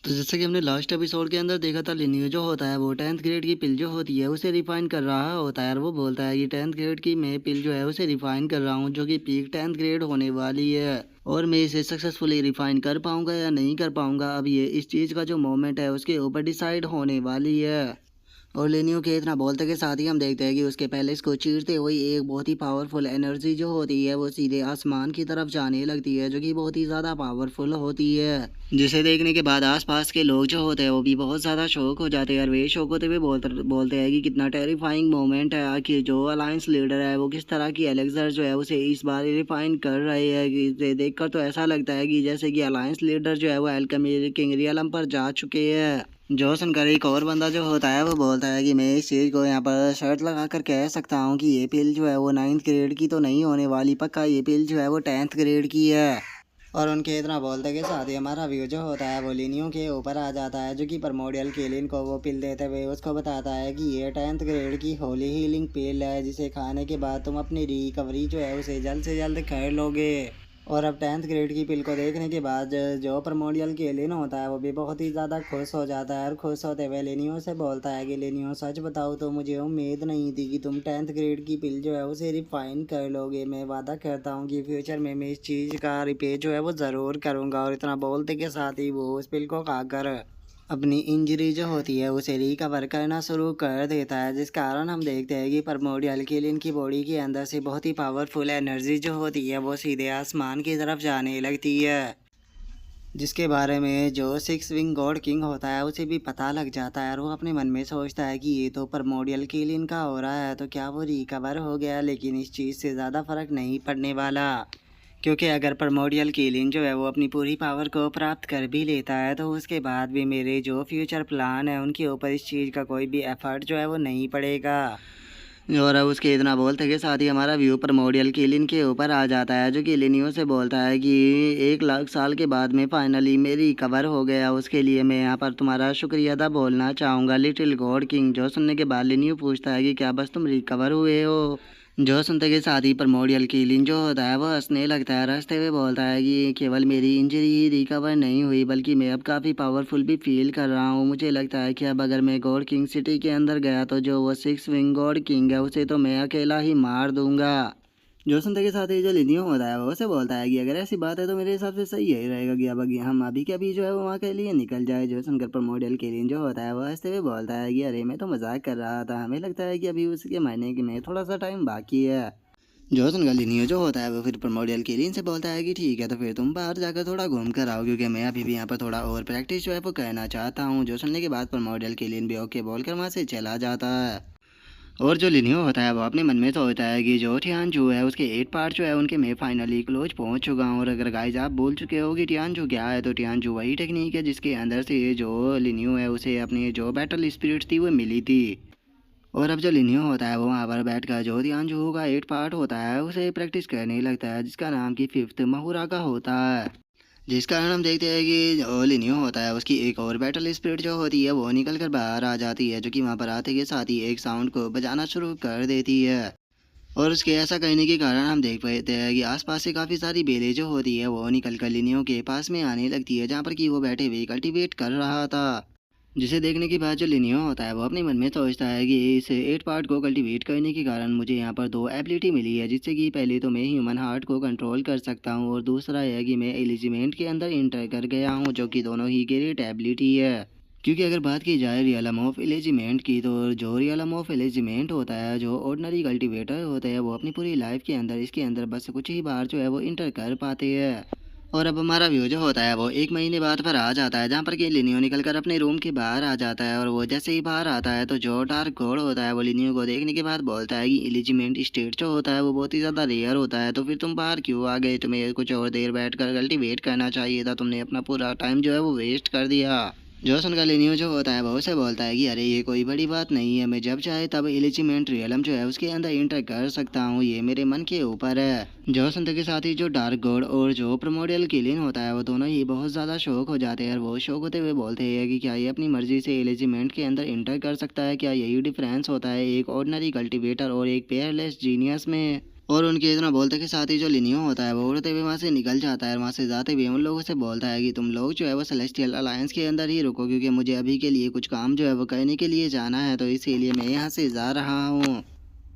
तो जैसे कि हमने लास्ट एपिसोड के अंदर देखा था, लिनियो जो होता है वो 10th ग्रेड की पिल जो होती है उसे रिफाइन कर रहा होता है और वो बोलता है कि 10th ग्रेड की मैं पिल जो है उसे रिफाइन कर रहा हूँ जो कि पीक 10th ग्रेड होने वाली है। और मैं इसे सक्सेसफुली रिफाइन कर पाऊंगा या नहीं कर पाऊंगा, अब ये इस चीज़ का जो मोमेंट है उसके ऊपर डिसाइड होने वाली है। और लेनियो के इतना बोलते के साथ ही हम देखते हैं कि उसके पैलेस को चीरते हुए एक बहुत ही पावरफुल एनर्जी जो होती है वो सीधे आसमान की तरफ जाने लगती है, जो कि बहुत ही ज़्यादा पावरफुल होती है। जिसे देखने के बाद आसपास के लोग जो होते हैं वो भी बहुत ज़्यादा शौक हो जाते हैं और वे शौक होते हुए बोलते हैं कि कितना टेरिफाइंग मोमेंट है। आखिर जो अलायंस लीडर है वो किस तरह की एलेक्सर जो है उसे इस बार रिफाइन कर रहे हैं कि इसे देखकर तो ऐसा लगता है कि जैसे कि अलायंस लीडर जो है वो एल्केमी किंग रियलम पर जा चुके हैं। जो सुनकर एक और बंदा जो होता है वो बोलता है कि मैं इस चीज़ को यहाँ पर शर्त लगा कर कह सकता हूँ कि ये पिल जो है वो 9th ग्रेड की तो नहीं होने वाली, पक्का ये पिल जो है वो 10th ग्रेड की है। और उनके इतना बोलते के साथ ही हमारा व्यू जो होता है वो लिनियो के ऊपर आ जाता है, जो कि प्रमोडियल केलिन को वो पिल देते हुए उसको बताता है कि ये 10th ग्रेड की होली हीलिंग पिल है, जिसे खाने के बाद तुम अपनी रिकवरी जो है उसे जल्द से जल्द कर लोगे। और अब 10th ग्रेड की पिल को देखने के बाद जो प्रमोडियल के एलियन होता है वो भी बहुत ही ज़्यादा खुश हो जाता है और खुश होते हुए लेनियो से बोलता है कि लेनियो सच बताओ तो मुझे उम्मीद नहीं थी कि तुम 10th ग्रेड की पिल जो है उसे रिफाइन कर लोगे। मैं वादा करता हूँ कि फ्यूचर में मैं इस चीज़ का रिपेयर जो है वो ज़रूर करूँगा। और इतना बोलते के साथ ही वो उस पिल को खाकर अपनी इंजरी जो होती है उसे रिकवर करना शुरू कर देता है, जिस कारण हम देखते हैं कि प्रमोडियल किलिन की बॉडी के अंदर से बहुत ही पावरफुल एनर्जी जो होती है वो सीधे आसमान की तरफ जाने लगती है, जिसके बारे में जो सिक्स विंग गॉड किंग होता है उसे भी पता लग जाता है और वो अपने मन में सोचता है कि ये तो प्रमोडियल किलिन का हो रहा है, तो क्या वो रिकवर हो गया। लेकिन इस चीज़ से ज़्यादा फर्क नहीं पड़ने वाला, क्योंकि अगर प्रमोडियल कीलिन जो है वो अपनी पूरी पावर को प्राप्त कर भी लेता है तो उसके बाद भी मेरे जो फ्यूचर प्लान है उनके ऊपर इस चीज़ का कोई भी एफर्ट जो है वो नहीं पड़ेगा। और अब उसके इतना बोलते के साथ ही हमारा व्यू प्रमोडियल कीलिन के ऊपर आ जाता है, जो कि लिनियो से बोलता है कि 1 लाख साल के बाद में फाइनली मेरी कवर हो गया, उसके लिए मैं यहाँ पर तुम्हारा शुक्रिया अदा बोलना चाहूँगा लिटिल गॉड किंग। जो सुनने के बाद लिनियो पूछता है कि क्या बस तुम रिकवर हुए हो। जो सुनते के साथ ही प्रमोडियल कीलिन जो होता है वह हंसने लगता है, हंसते हुए बोलता है कि केवल मेरी इंजरी ही रिकवर नहीं हुई बल्कि मैं अब काफ़ी पावरफुल भी फील कर रहा हूँ। मुझे लगता है कि अब अगर मैं गॉड किंग सिटी के अंदर गया तो जो वो सिक्स विंग गॉड किंग है उसे तो मैं अकेला ही मार दूंगा। जो सुनते के साथ ही जो लिनियो होता है वो उसे बोलता है कि अगर ऐसी बात है तो मेरे हिसाब से सही यही रहेगा कि अब हम अभी के अभी जो है वो वहाँ के लिए निकल जाए। जो सुनकर प्रमोडियल केलिन जो होता है वो हंसते हुए बोलता है कि अरे मैं तो मजाक कर रहा था, हमें लगता है कि अभी उसके मरने के में थोड़ा सा टाइम बाकी है। जो सुनकर लिनियो जो होता है वो फिर प्रमोडियल केलिन से बोलता है कि ठीक है तो फिर तुम बाहर जाकर थोड़ा घूम कर आओ, क्योंकि मैं अभी भी यहाँ पर थोड़ा और प्रैक्टिस जो है वो करना चाहता हूँ। जो सुनने के बाद प्रमोडियल केलिन भी ओके बोलकर वहाँ से चला जाता है। और जो लिनियो होता है वो अपने मन में सोचता है कि जो टियानजू है उसके 8 पार्ट जो है उनके मैं फाइनली क्लोज पहुंच चुका हूँ। और अगर गाइस आप बोल चुके हो कि टियानजू क्या है, तो टियानजू वही टेक्निक है जिसके अंदर से जो लिनियो है उसे अपनी जो बैटल स्पिरिट थी वो मिली थी। और अब जो लिनियो होता है वो वहाँ पर बैठकर जो टियानजू का 8 पार्ट होता है उसे प्रैक्टिस करने लगता है, जिसका नाम की 5th महाुरागा होता है। जिस कारण हम देखते हैं कि जो लिनियो होता है उसकी एक और बैटल स्पिरिट जो होती है वो निकल कर बाहर आ जाती है, जो कि वहाँ पर आते के साथ ही एक साउंड को बजाना शुरू कर देती है। और उसके ऐसा करने के कारण हम देख पाते हैं कि आसपास से काफ़ी सारी बेलें जो होती है वो निकल कर लिनियो के पास में आने लगती है, जहाँ पर कि वो बैठे हुए कल्टीवेट कर रहा था। जिसे देखने के बाद जो लिनियो होता है वो अपने मन में सोचता है कि इस 8 पार्ट को कल्टीवेट करने के कारण मुझे यहाँ पर 2 एबिलिटी मिली है, जिससे कि पहले तो मैं ह्यूमन हार्ट को कंट्रोल कर सकता हूँ और दूसरा है कि मैं एलिजिमेंट के अंदर इंटर कर गया हूँ, जो कि दोनों ही ग्रेट एबिलिटी है। क्योंकि अगर बात की जाए रियलम ऑफ एलिजिमेंट की, तो जो रियलम ऑफ एलिजिमेंट होता है, जो ऑर्डिनरी कल्टीवेटर होते हैं वो अपनी पूरी लाइफ के अंदर इसके अंदर बस कुछ ही बार जो है वो इंटर कर पाते हैं। और अब हमारा व्यू जो होता है वो 1 महीने बाद पर आ जाता है, जहाँ पर कि लिनियो निकल कर अपने रूम के बाहर आ जाता है। और वो जैसे ही बाहर आता है तो जो डार्क गॉड होता है वो लिनियो को देखने के बाद बोलता है कि एलिजिमेंट स्टेट जो होता है वो बहुत ही ज़्यादा रेयर होता है, तो फिर तुम बाहर क्यों आ गए, तुम्हें कुछ और देर बैठ कर कल्टीवेट करना चाहिए था, तुमने अपना पूरा टाइम जो है वो वेस्ट कर दिया। जो सुनकर लिनियो जो होता है वो उसे बोलता है कि अरे ये कोई बड़ी बात नहीं है, मैं जब चाहे तब एलिजिमेंट रियलम जो है उसके अंदर इंटर कर सकता हूँ, ये मेरे मन के ऊपर है। जो सुनते के साथ ही जो डार्क गॉड और जो प्रोमोडियल किलिन होता है वो दोनों ही बहुत ज़्यादा शौक हो जाते हैं और वो शौक होते हुए बोलते हैं कि क्या ये अपनी मर्जी से एलिजिमेंट के अंदर इंटर कर सकता है, क्या यही डिफरेंस होता है एक ऑर्डिनरी कल्टीवेटर और एक पेयरलेस जीनियस में। और उनके इतना बोलते के साथ ही जो लिनियो होता है वो उड़ते हुए वहाँ से निकल जाता है और वहाँ से जाते हुए उन लोगों से बोलता है कि तुम लोग जो है वो सेलेस्टियल अलायंस के अंदर ही रुको, क्योंकि मुझे अभी के लिए कुछ काम जो है वो करने के लिए जाना है, तो इसीलिए मैं यहाँ से जा रहा हूँ।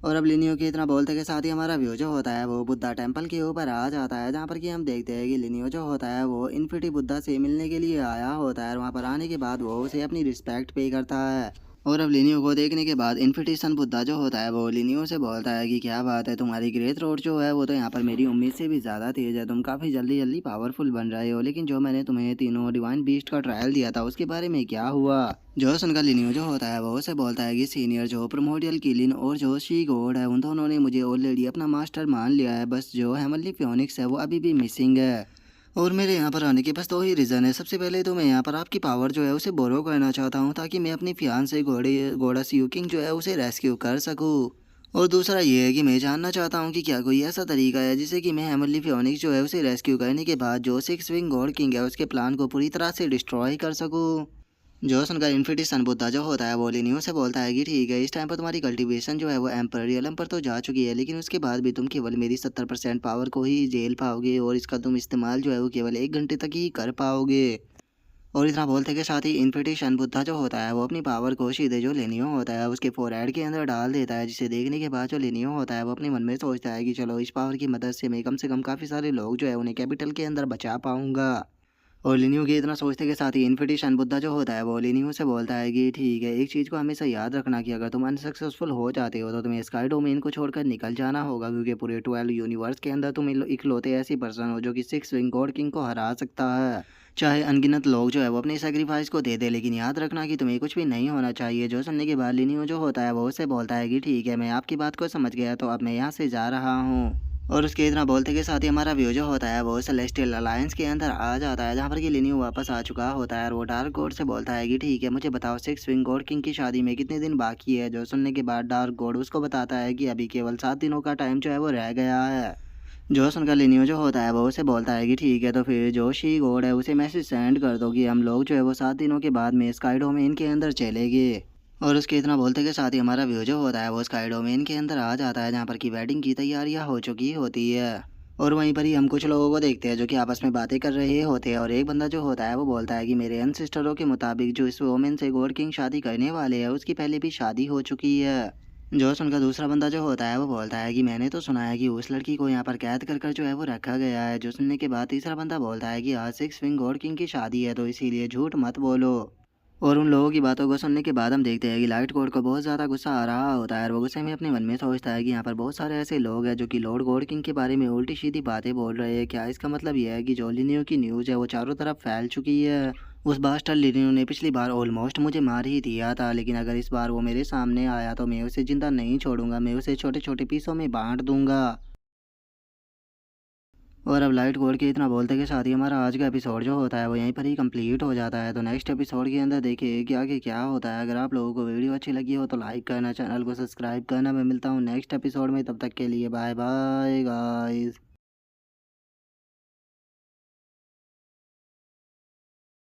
और अब लिनियो के इतना बोलते के साथ ही हमारा व्यू जो होता है वो बुद्धा टेम्पल के ऊपर आ जाता है, जहाँ पर कि हम देखते हैं कि लिनियो जो होता है वो इन्फिनिटी बुद्धा से मिलने के लिए आया होता है और वहाँ पर आने के बाद वो उसे अपनी रिस्पेक्ट पे करता है। और अब लिनियो को देखने के बाद इन्फिनिटी सन बुद्धा जो होता है वो लिनियो से बोलता है कि क्या बात है, तुम्हारी ग्रेथ रोड जो है वो तो यहाँ पर मेरी उम्मीद से भी ज़्यादा तेज़ है, तुम काफ़ी जल्दी जल्दी पावरफुल बन रहे हो, लेकिन जो मैंने तुम्हें तीनों डिवाइन बीस्ट का ट्रायल दिया था उसके बारे में क्या हुआ। जो सुनकर लिनियो जो होता है वो उसे बोलता है कि सीनियर जो प्रोमोडियल किलिन और जो शी गोड है उन दोनों ने मुझे ऑलरेडी अपना मास्टर मान लिया है, बस जो हेमनली फियोनिक्स है वो अभी भी मिसिंग है। और मेरे यहाँ पर आने के बस दो ही रीज़न है। सबसे पहले तो मैं यहाँ पर आपकी पावर जो है उसे बोरो करना चाहता हूँ, ताकि मैं अपनी फियांसे गोड़ा सियुकिंग जो है उसे रेस्क्यू कर सकूँ। और दूसरा ये है कि मैं जानना चाहता हूँ कि क्या कोई ऐसा तरीका है जिससे कि मैं हेमनली फियोनिक्स जो है उसे रेस्क्यू करने के बाद जो सिक्स विंग गॉड किंग है उसके प्लान को पूरी तरह से डिस्ट्रॉय कर सकूँ। जो सुनकर इन्फिनिटी सन बुद्धा जो होता है वो लिनियो से बोलता है कि ठीक है, इस टाइम पर तुम्हारी कल्टीवेशन जो है वो एम्पर रियलम पर तो जा चुकी है, लेकिन उसके बाद भी तुम केवल मेरी 70% पावर को ही झेल पाओगे और इसका तुम इस्तेमाल जो है वो केवल 1 घंटे तक ही कर पाओगे। और इतना बोलते के साथ ही इन्फिनिटी सन बुद्धा जो होता है वो अपनी पावर को सीधे जो लिनियो होता है उसके फोरहेड के अंदर डाल देता है, जिसे देखने के बाद जो लिनियो होता है वो अपने मन में सोचता है कि चलो इस पावर की मदद से कम काफ़ी सारे लोग जो है उन्हें कैपिटल के अंदर बचा पाऊंगा। और लिनियो के इतना सोचते के साथ ही इन्फिनिटी सन बुद्धा जो होता है वो लिनियो से बोलता है कि ठीक है, एक चीज़ को हमेशा याद रखना कि अगर तुम अनसक्सेसफुल हो जाते हो तो तुम्हें स्काई डोमेन को छोड़कर निकल जाना होगा, क्योंकि पूरे 12 यूनिवर्स के अंदर तुम इकलौते ऐसी पर्सन हो जो कि सिक्स विंग गॉड किंग को हरा सकता है। चाहे अनगिनत लोग जो है वो अपने सेक्रीफाइस को दे दे, लेकिन याद रखना कि तुम्हें कुछ भी नहीं होना चाहिए। जो सुनने के बाद लिनियो जो होता है वो उससे बोलता है कि ठीक है, मैं आपकी बात को समझ गया, तो अब मैं यहाँ से जा रहा हूँ। और उसके इतना बोलते के साथ ही हमारा व्यू जो होता है वो सेलेस्टियल अलायंस के अंदर आ जाता है, जहाँ पर कि लिनियो वापस आ चुका होता है और वो डार्क गॉड से बोलता है कि ठीक है, मुझे बताओ सिक्स विंग गॉड किंग की शादी में कितने दिन बाकी है। जो सुनने के बाद डार्क गॉड उसको बताता है कि अभी केवल 7 दिनों का टाइम जो है वो रह गया है। जो सुनकर लिनियो जो होता है वो उसे बोलता है कि ठीक है, तो फिर जो शी गॉड है उसे मैसेज सेंड कर दो कि हम लोग जो है वो 7 दिनों के बाद में स्काई डोमेन के अंदर चलेंगे। और उसके इतना बोलते के साथ ही हमारा व्यू जो होता है वो स्काई डोमेन के अंदर आ जाता है, जहाँ पर की वेडिंग की तैयारियां हो चुकी होती है। और वहीं पर ही हम कुछ लोगों को देखते हैं जो कि आपस में बातें कर रहे होते हैं, और एक बंदा जो होता है वो बोलता है कि मेरे अनसिस्टरों के मुताबिक जो इस वोमेन से गॉड किंग शादी करने वाले हैं उसकी पहले भी शादी हो चुकी है। जो सुनकर दूसरा बंदा जो होता है वो बोलता है कि मैंने तो सुना है कि उस लड़की को यहाँ पर कैद कर कर जो है वो रखा गया है। जो सुनने के बाद तीसरा बंदा बोलता है कि आज सिक्स विंग गॉड किंग की शादी है, तो इसीलिए झूठ मत बोलो। और उन लोगों की बातों को सुनने के बाद हम देखते हैं कि लाइट कोड को बहुत ज़्यादा गुस्सा आ रहा होता है और वो गुस्से में अपने मन में सोचता है कि यहाँ पर बहुत सारे ऐसे लोग हैं जो कि लॉर्ड गॉड किंग के बारे में उल्टी सीधी बातें बोल रहे हैं। क्या इसका मतलब यह है कि जो लिनियो की न्यूज़ है वो चारों तरफ फैल चुकी है। उस बास्टर लिनियो ने पिछली बार ऑलमोस्ट मुझे मार ही दिया था, लेकिन अगर इस बार वो मेरे सामने आया तो मैं उसे ज़िंदा नहीं छोड़ूंगा, मैं उसे छोटे छोटे पीसों में बांट दूंगा। और अब लाइट कोड के इतना बोलते के साथ ही हमारा आज का एपिसोड जो होता है वो यहीं पर ही कंप्लीट हो जाता है। तो नेक्स्ट एपिसोड के अंदर देखिए कि आगे क्या होता है। अगर आप लोगों को वीडियो अच्छी लगी हो तो लाइक करना, चैनल को सब्सक्राइब करना। मैं मिलता हूँ नेक्स्ट एपिसोड में, तब तक के लिए बाय बाय गाइस।